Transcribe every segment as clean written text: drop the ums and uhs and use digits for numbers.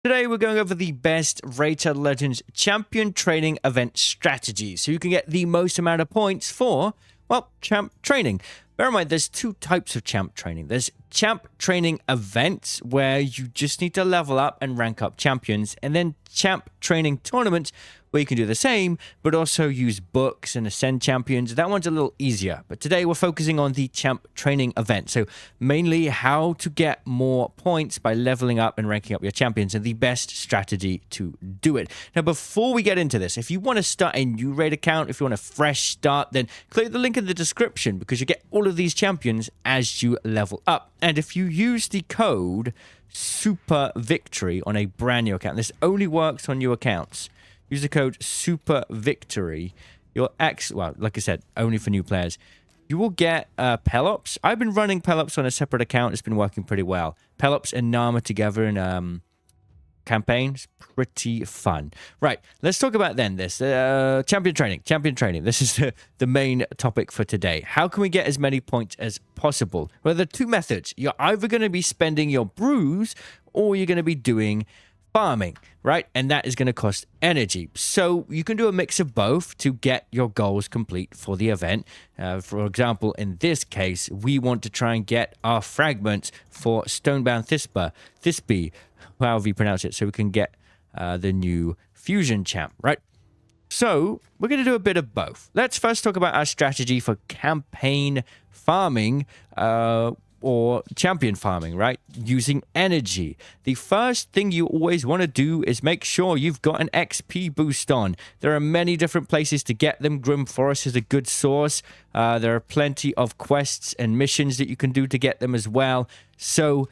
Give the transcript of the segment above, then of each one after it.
Today we're going over the best Rated Legends champion training event strategies so you can get the most amount of points for, well, champ training. Bear in mind, there's two types of champ training. There's champ training events where you just need to level up and rank up champions, and then champ training tournaments where you can do the same, but also use books and ascend champions. That one's a little easier, but today we're focusing on the champ training event. So mainly how to get more points by leveling up and ranking up your champions and the best strategy to do it. Now, before we get into this, if you want to start a new raid account, if you want a fresh start, then click the link in the description because you get all of these champions as you level up. And if you use the code Super Victory on a brand new account, this only works on new accounts. Use the code Super Victory. You'll well, like I said, only for new players. You will get Pelops. I've been running Pelops on a separate account. It's been working pretty well. Pelops and Narma together in campaigns, pretty fun. Right, let's talk about then this champion training. Champion training. This is the main topic for today. How can we get as many points as possible? Well, there are two methods. You're either going to be spending your brews or you're going to be doing farming, right? And that is going to cost energy. So you can do a mix of both to get your goals complete for the event. For example, in this case, we want to try and get our fragments for Stonebound Thisbe, however you pronounce it, so we can get the new fusion champ, right? So we're going to do a bit of both. Let's first talk about our strategy for campaign farming, or champion farming, right? Using energy. The first thing you always want to do is make sure you've got an XP boost on. There are many different places to get them. Grim Forest is a good source. There are plenty of quests and missions that you can do to get them as well. So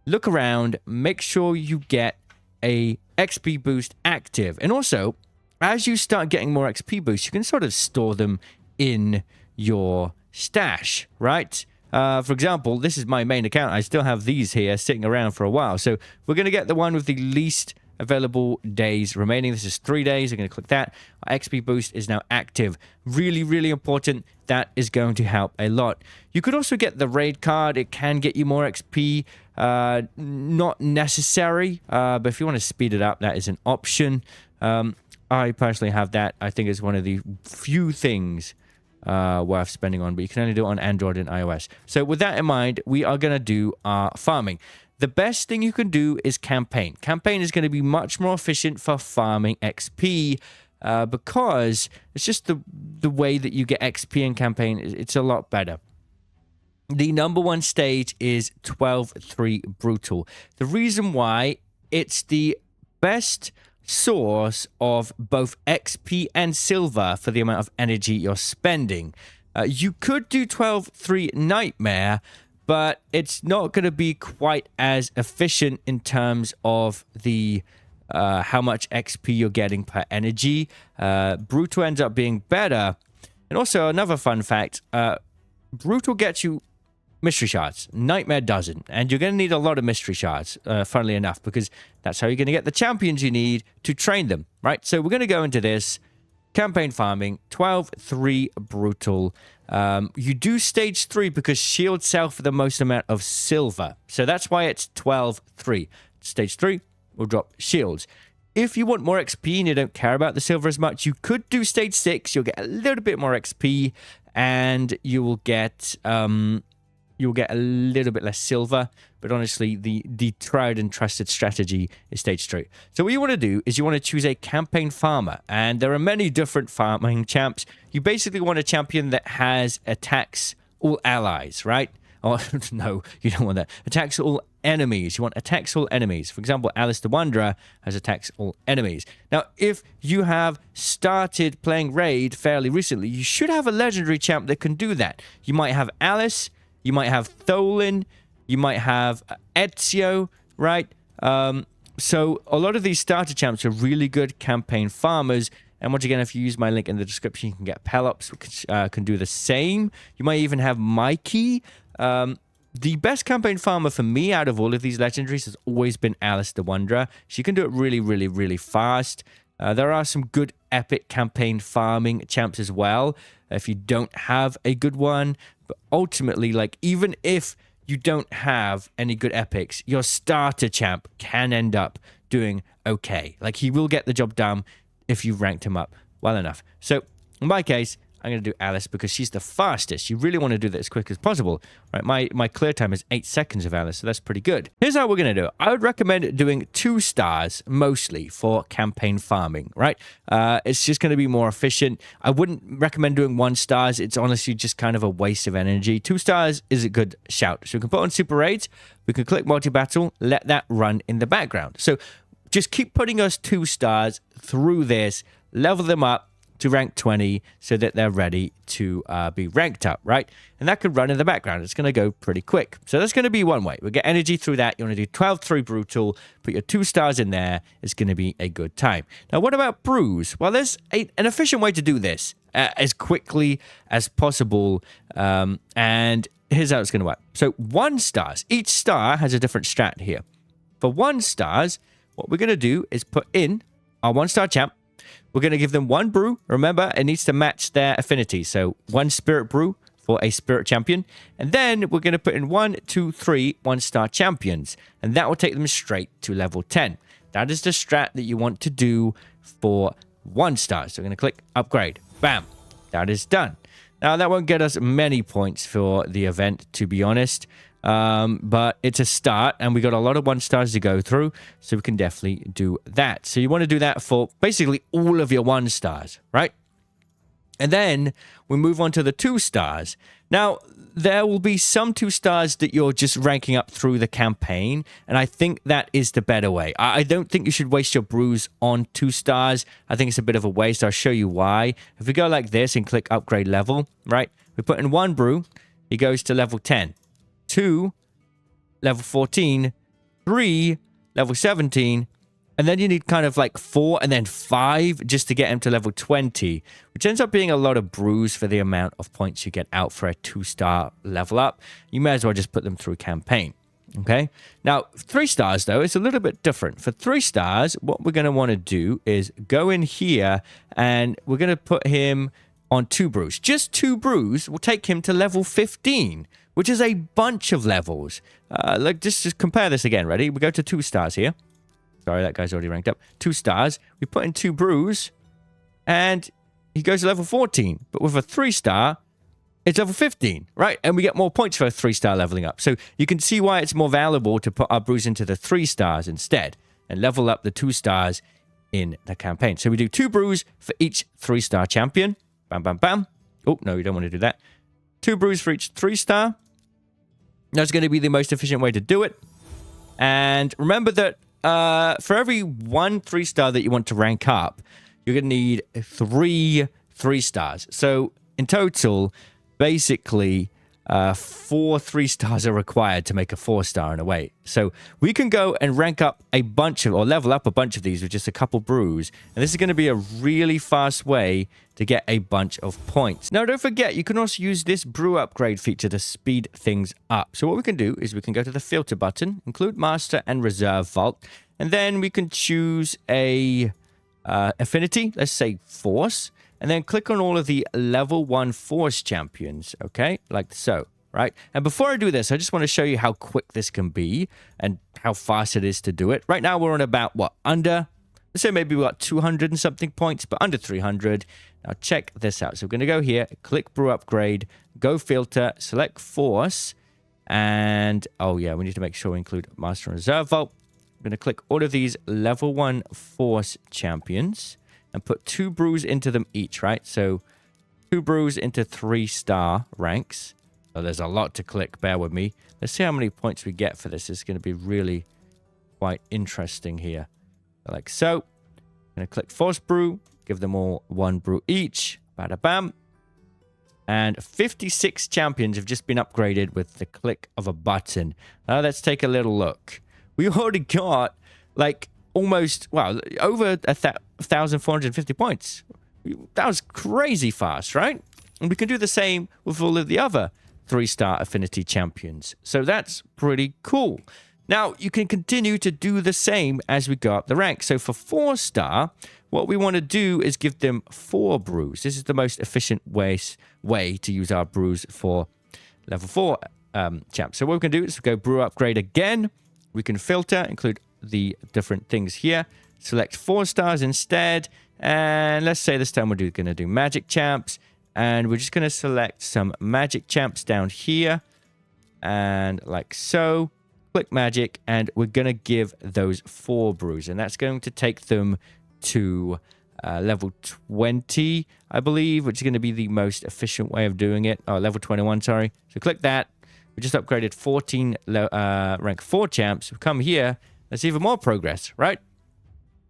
look around, make sure you get a XP boost active. And also, as you start getting more XP boosts, you can sort of store them in your stash, right? For example, this is my main account. I still have these here sitting around for a while. So we're going to get the one with the least available days remaining. This is 3 days. I'm going to click that. Our XP boost is now active. Really, really important. That is going to help a lot. You could also get the raid card. It can get you more XP. Not necessary, but if you want to speed it up, that is an option. I personally have that. I think it's one of the few things worth spending on, but you can only do it on Android and iOS. So with that in mind, we are going to do our farming. The best thing you can do is campaign. Campaign is going to be much more efficient for farming XP because it's just the way that you get XP in campaign. It's a lot better. The number one stage is 12-3 Brutal. The reason why it's the best source of both XP and silver for the amount of energy you're spending. You could do 12-3 Nightmare, but it's not going to be quite as efficient in terms of the how much XP you're getting per energy. Brutal ends up being better. And also another fun fact, Brutal gets you mystery shards. Nightmare doesn't. And you're going to need a lot of mystery shards, funnily enough, because that's how you're going to get the champions you need to train them, right? So we're going to go into this campaign farming, 12-3 Brutal. You do stage 3 because shields sell for the most amount of silver. So that's why it's 12-3. Stage 3 will drop shields. If you want more XP and you don't care about the silver as much, you could do stage 6. You'll get a little bit more XP and you will get a little bit less silver, but honestly, the tried and trusted strategy is stage 3. So what you want to do is you want to choose a campaign farmer, and there are many different farming champs. You basically want a champion that has attacks all allies, right? Oh, no, you don't want that. Attacks all enemies. You want attacks all enemies. For example, Alice the Wanderer has attacks all enemies. Now, if you have started playing Raid fairly recently, you should have a legendary champ that can do that. You might have Alice, you might have Tholin, you might have Ezio, right? So a lot of these starter champs are really good campaign farmers. And once again, if you use my link in the description, you can get Pelops, which can do the same. You might even have Mikey. The best campaign farmer for me out of all of these legendaries has always been Alice the Wanderer. She can do it really, really, really fast. There are some good epic campaign farming champs as well, if you don't have a good one. But ultimately, like, even if you don't have any good epics, your starter champ can end up doing okay. Like, he will get the job done if you've ranked him up well enough. So in my case, I'm going to do Alice because she's the fastest. You really want to do that as quick as possible. Right? My clear time is 8 seconds of Alice, so that's pretty good. Here's how we're going to do it. I would recommend doing 2 stars mostly for campaign farming, right? It's just going to be more efficient. I wouldn't recommend doing 1 stars. It's honestly just kind of a waste of energy. 2 stars is a good shout. So we can put on super raids. We can click multi-battle, let that run in the background. So just keep putting us 2 stars through this, level them up to rank 20 so that they're ready to be ranked up, right? And that could run in the background. It's going to go pretty quick. So that's going to be one way. We'll get energy through that. You want to do 12-3 brutal, put your 2 stars in there. It's going to be a good time. Now, what about brews? Well, there's an efficient way to do this as quickly as possible. And here's how it's going to work. So 1 stars. Each star has a different strat here. For 1 stars, what we're going to do is put in our 1-star champ. We're going to give them 1 brew. Remember, it needs to match their affinity. So 1 spirit brew for a spirit champion. And then we're going to put in 1, 2, 3 1-star champions. And that will take them straight to level 10. That is the strat that you want to do for 1 star. So we're going to click upgrade. Bam. That is done. Now, that won't get us many points for the event, to be honest. But it's a start, and we got a lot of 1 stars to go through, so we can definitely do that. So you want to do that for basically all of your 1 stars, right? And then we move on to the 2 stars. Now, there will be some 2 stars that you're just ranking up through the campaign, and I think that is the better way. I don't think you should waste your brews on 2 stars. I think it's a bit of a waste. I'll show you why. If we go like this and click upgrade level, right? We put in 1 brew, he goes to level 10. 2, level 14, 3, level 17, and then you need kind of like 4 and then 5 just to get him to level 20, which ends up being a lot of brews for the amount of points you get out for a 2-star level up. You may as well just put them through campaign. Okay, now 3 stars though, it's a little bit different. For 3 stars, what we're going to want to do is go in here and we're going to put him on 2 brews. Just 2 brews will take him to level 15, which is a bunch of levels. Like, just compare this again. Ready? We go to 2 stars here. Sorry, that guy's already ranked up. 2 stars. We put in 2 brews, and he goes to level 14. But with a 3-star, it's level 15, right? And we get more points for a 3-star leveling up. So you can see why it's more valuable to put our brews into the 3 stars instead and level up the 2 stars in the campaign. So we do 2 brews for each 3-star champion. Bam, bam, bam. Oh, no, you don't want to do that. 2 brews for each 3-star. That's going to be the most efficient way to do it. And remember that for every 1 3-star that you want to rank up, you're going to need 3 3-stars. So in total, basically, 4 3-stars are required to make a 4-star in a way. So we can go and rank up a bunch of, or level up a bunch of these with just a couple brews. And this is going to be a really fast way to get a bunch of points. Now, don't forget, you can also use this brew upgrade feature to speed things up. So what we can do is we can go to the filter button, include master and reserve vault, and then we can choose a affinity, let's say force, and then click on all of the level 1 force champions, okay? Like so, right? And before I do this, I just want to show you how quick this can be and how fast it is to do it. Right now, we're on about, what, under, let's say maybe we got 200 and something points, but under 300. Now, check this out. So we're going to go here, click brew upgrade, go filter, select force, and, oh yeah, we need to make sure we include master and reserve vault. I'm going to click all of these level 1 force champions and put 2 brews into them each, right? So 2 brews into 3-star ranks. So there's a lot to click, bear with me. Let's see how many points we get for this. It's going to be really quite interesting here. Like so. I'm going to click force brew, give them all 1 brew each. Bada bam. And 56 champions have just been upgraded with the click of a button. Now let's take a little look. We already got like almost, well, over 1,450 points. That was crazy fast, right? And we can do the same with all of the other 3-star affinity champions. So that's pretty cool. Now, you can continue to do the same as we go up the rank. So for 4-star, what we want to do is give them 4 brews. This is the most efficient way to use our brews for level 4 champs. So what we can do is go brew upgrade again. We can filter, include the different things here. Select 4 stars instead. And let's say this time we're going to do magic champs. And we're just going to select some magic champs down here. And like so. Click magic. And we're going to give those 4 brews. And that's going to take them to level 20, I believe, which is going to be the most efficient way of doing it. Oh, level 21, sorry. So click that. We just upgraded 14 rank 4 champs. We come here. That's even more progress, right?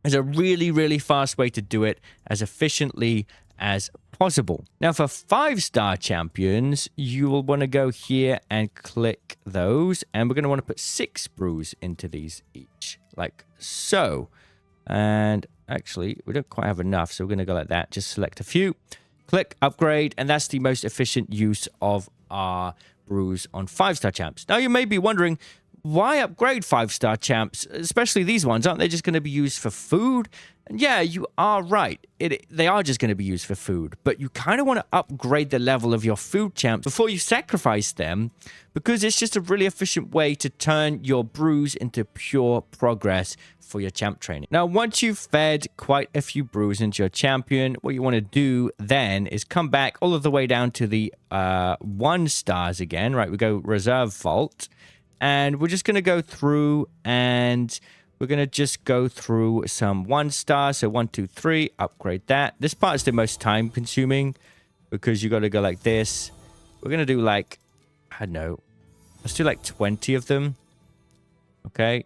It's a really, really fast way to do it as efficiently as possible. Now, for 5-star champions, you will want to go here and click those. And we're going to want to put 6 brews into these each, like so. And actually, we don't quite have enough, so we're going to go like that. Just select a few, click upgrade, and that's the most efficient use of our brews on 5-star champs. Now, you may be wondering, why upgrade 5-star champs, especially these ones? Aren't they just going to be used for food? And yeah, you are right. They are just going to be used for food. But you kind of want to upgrade the level of your food champs before you sacrifice them, because it's just a really efficient way to turn your brews into pure progress for your champ training. Now, once you've fed quite a few brews into your champion, what you want to do then is come back all of the way down to the 1 stars again, right? We go reserve vault. And we're just going to go through and we're going to just go through some 1 star. So 1, 2, 3, upgrade that. This part is the most time consuming because you got to go like this. We're going to do like, I don't know, let's do like 20 of them. Okay.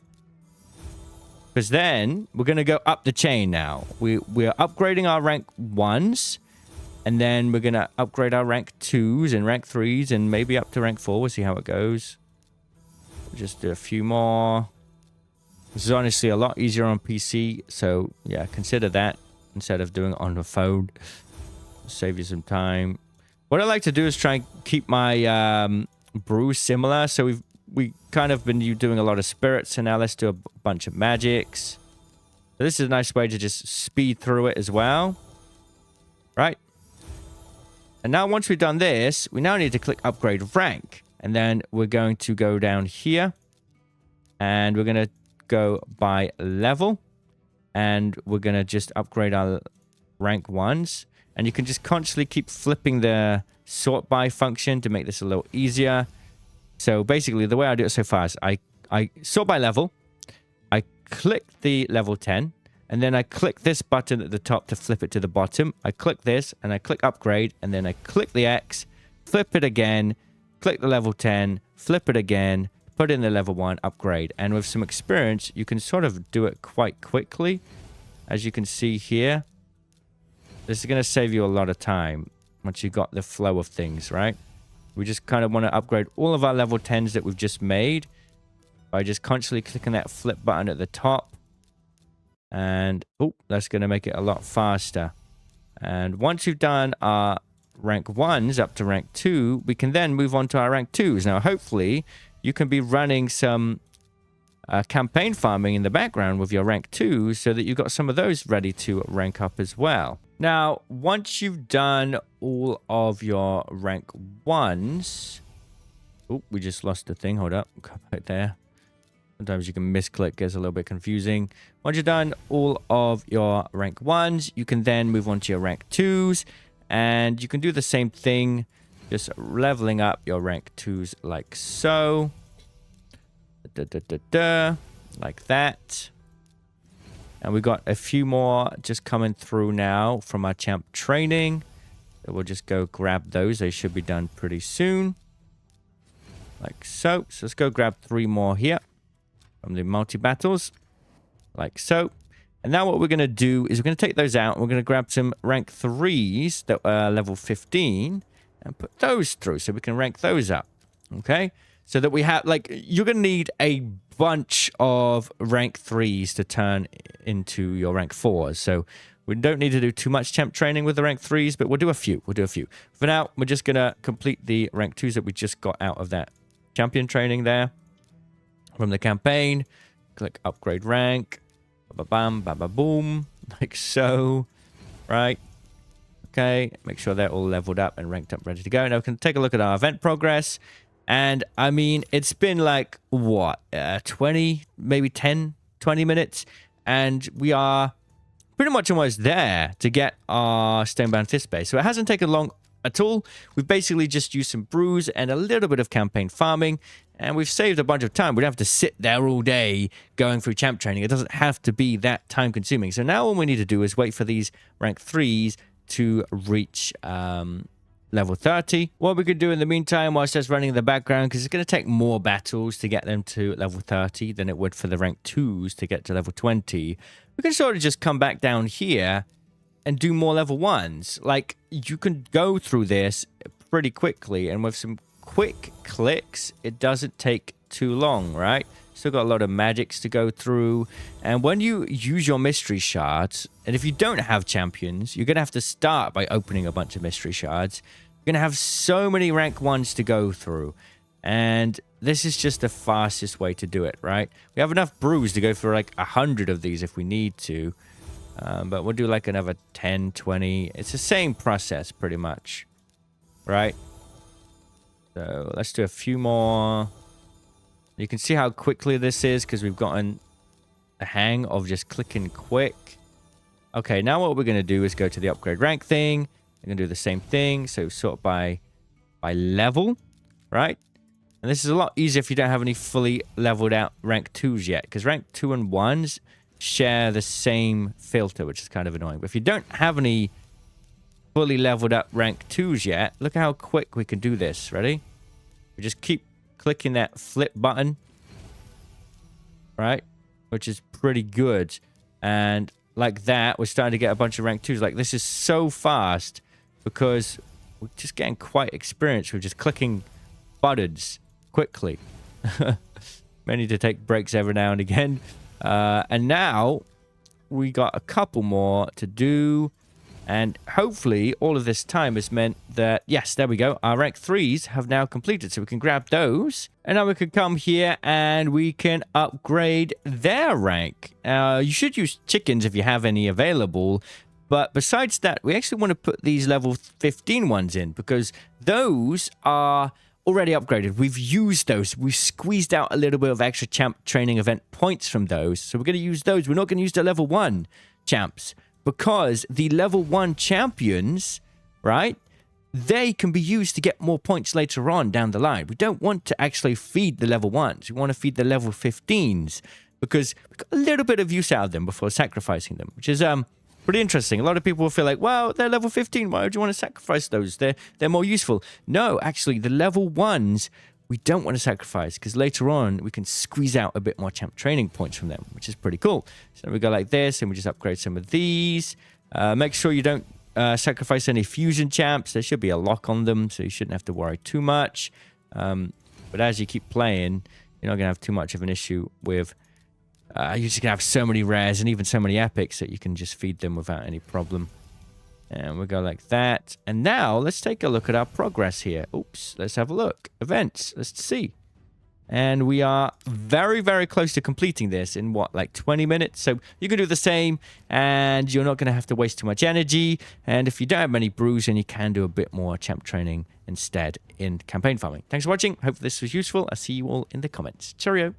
Because then we're going to go up the chain now. We're upgrading our rank 1s. And then we're going to upgrade our rank 2s and rank 3s and maybe up to rank 4. We'll see how it goes. Just do a few more. This is honestly a lot easier on PC. So, yeah, consider that instead of doing it on the phone. Save you some time. What I like to do is try and keep my brew similar. So we kind of been doing a lot of spirits. And now let's do a bunch of magics. So this is a nice way to just speed through it as well. Right? And now once we've done this, we now need to click upgrade rank. And then we're going to go down here. And we're going to go by level. And we're going to just upgrade our rank 1s. And you can just constantly keep flipping the sort by function to make this a little easier. So basically, the way I do it so far is I sort by level. I click the level 10. And then I click this button at the top to flip it to the bottom. I click this and I click upgrade. And then I click the X, flip it again. Click the level 10, flip it again, put in the level 1, upgrade. And with some experience, you can sort of do it quite quickly. As you can see here, this is going to save you a lot of time once you got the flow of things, right? We just kind of want to upgrade all of our level 10s that we've just made by just constantly clicking that flip button at the top. And, oh, that's going to make it a lot faster. And once you've done our rank 1s up to rank 2, we can then move on to our rank 2s. Now, hopefully, you can be running some campaign farming in the background with your rank 2s so that you've got some of those ready to rank up as well. Now, once you've done all of your rank 1s... Oh, we just lost the thing. Hold up. Go back there. Sometimes you can misclick. Gets a little bit confusing. Once you've done all of your rank 1s, you can then move on to your rank 2s. And you can do the same thing, just leveling up your rank 2s like so. Like that. And we got a few more just coming through now from our champ training. So we'll just go grab those. They should be done pretty soon. Like so. So let's go grab 3 more here from the multi-battles. Like so. And now what we're going to do is we're going to take those out. And we're going to grab some rank 3s that are level 15 and put those through so we can rank those up. Okay? So that we have, like, you're going to need a bunch of rank 3s to turn into your rank 4s. So we don't need to do too much champ training with the rank 3s, but we'll do a few. We'll do a few. For now, we're just going to complete the rank 2s that we just got out of that champion training there from the campaign. Click upgrade rank. Ba-bam, ba-ba-boom, like so, right? Okay, make sure they're all leveled up and ranked up, ready to go. Now we can take a look at our event progress. And, I mean, it's been like, what, 20, maybe 10 20 minutes, and we are pretty much almost there to get our Stonebound Fist base. So it hasn't taken long at all. We've basically just used some brews and a little bit of campaign farming, and we've saved a bunch of time. We don't have to sit there all day going through champ training. It doesn't have to be that time consuming. So now all we need to do is wait for these rank 3s to reach level 30. What we could do in the meantime whilst that's running in the background, because it's going to take more battles to get them to level 30 than it would for the rank 2s to get to level 20, we can sort of just come back down here and do more level 1s. Like, you can go through this pretty quickly, and with some quick clicks, it doesn't take too long, right? Still got a lot of magics to go through, and when you use your mystery shards, and if you don't have champions, you're gonna have to start by opening a bunch of mystery shards. You're gonna have so many rank 1s to go through, and this is just the fastest way to do it, right? We have enough brews to go for like 100 of these if we need to, but we'll do like another 10, 20. It's the same process pretty much, right? So let's do a few more. You can see how quickly this is because we've gotten the hang of just clicking quick. Okay, now what we're going to do is go to the upgrade rank thing. We're going to do the same thing. So sort by level, right? And this is a lot easier if you don't have any fully leveled out rank 2s yet, because rank 2 and 1s share the same filter, which is kind of annoying. But if you don't have any fully leveled up rank 2s yet, look at how quick we can do this. Ready? We just keep clicking that flip button, right? Which is pretty good. And like that, we're starting to get a bunch of rank 2s. Like, this is so fast because we're just getting quite experienced with just clicking buttons quickly. May need to take breaks every now and again. And now we got a couple more to do. And hopefully all of this time has meant that, yes, there we go. Our rank 3s have now completed. So we can grab those. And now we can come here and we can upgrade their rank. You should use chickens if you have any available. But besides that, we actually want to put these level 15 ones in, because those are already upgraded. We've used those. We've squeezed out a little bit of extra champ training event points from those. So we're going to use those. We're not going to use the level 1 champs, because the level 1 champions, right, they can be used to get more points later on down the line. We don't want to actually feed the level 1s. We want to feed the level 15s, because we got a little bit of use out of them before sacrificing them, which is pretty interesting. A lot of people will feel like, well, they're level 15. Why would you want to sacrifice those? They're more useful. No, actually, the level 1s, we don't want to sacrifice, because later on we can squeeze out a bit more champ training points from them, which is pretty cool. So we go like this, and we just upgrade some of these. Make sure you don't sacrifice any fusion champs. There should be a lock on them, so you shouldn't have to worry too much. But as you keep playing, you're not going to have too much of an issue with... you're just going to have so many rares and even so many epics that you can just feed them without any problem. And we'll go like that. And now let's take a look at our progress here. Oops, let's have a look. Events, let's see. And we are very, very close to completing this in what, like 20 minutes? So you can do the same, and you're not going to have to waste too much energy. And if you don't have many brews, then you can do a bit more champ training instead in campaign farming. Thanks for watching. Hope this was useful. I'll see you all in the comments. Cheerio.